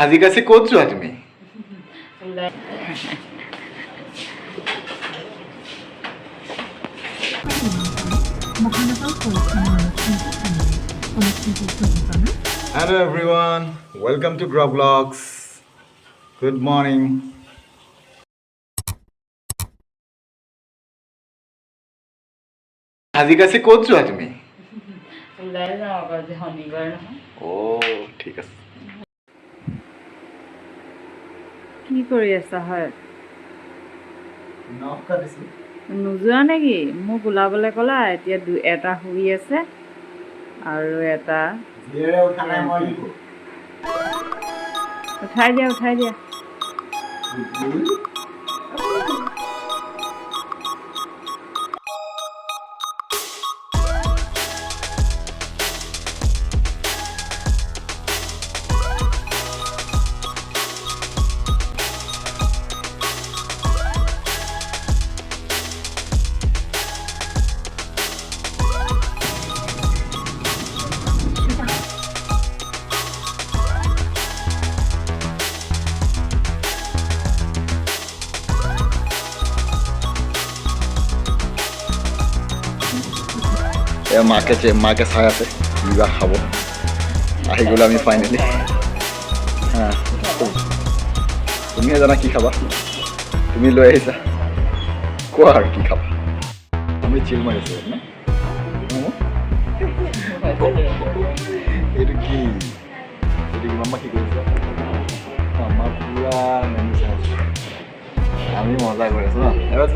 আজি কাছে ক'ত যোৱা তুমি? Hello everyone, welcome to GROG-Vlogs. Good morning. আজি কাছে ক'ত যোৱা তুমি? ওলাই যাওঁ আজি শনিবাৰ নহয়। ঠিক আছে। কি কৰি আছা হয়? নোযোৱা নেকি? মোক ওলাবলৈ ক'লা, এতিয়া এটা শুই আছে আৰু এটা উঠাই দিয়া। মাকে চাই আছে কিবা খাব আহি গ'লো আমি ফাইনেলি। তুমিহে জানা কি খাবা, তুমি লৈ আহিছা, কোৱা আৰু কি খাবা। আমি চিল মাৰিছো ন, এইটো কি মামা কি কৰিছে? মামা পুৰা মেনু চাই আছে, আমি মজা কৰি আছো ন। এবাৰ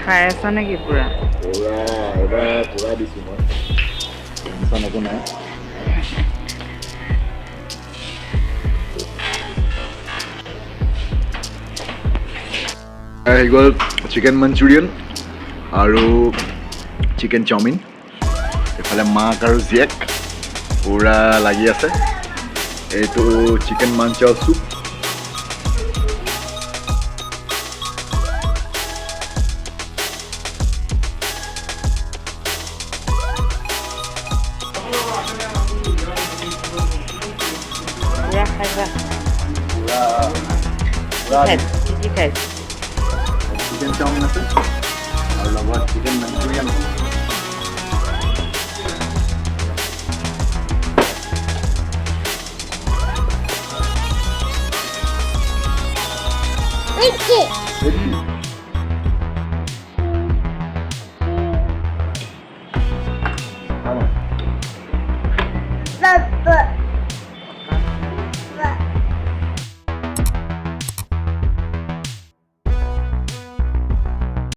খাই আছা নেকি পুৰা? পুৰা দিছো মই, টেনচন একো নাই। আহি গ'ল চিকেন মঞ্চুৰিয়ান আৰু চিকেন চাওমিন। এইফালে মাক আৰু জীয়েক পুৰা লাগি আছে। এইটো চিকেন মাঞ্চাও চুপ। চিকেন চাওমিন আছে আৰু লগত চিকেন মঞ্চুৰিয়ান আছে।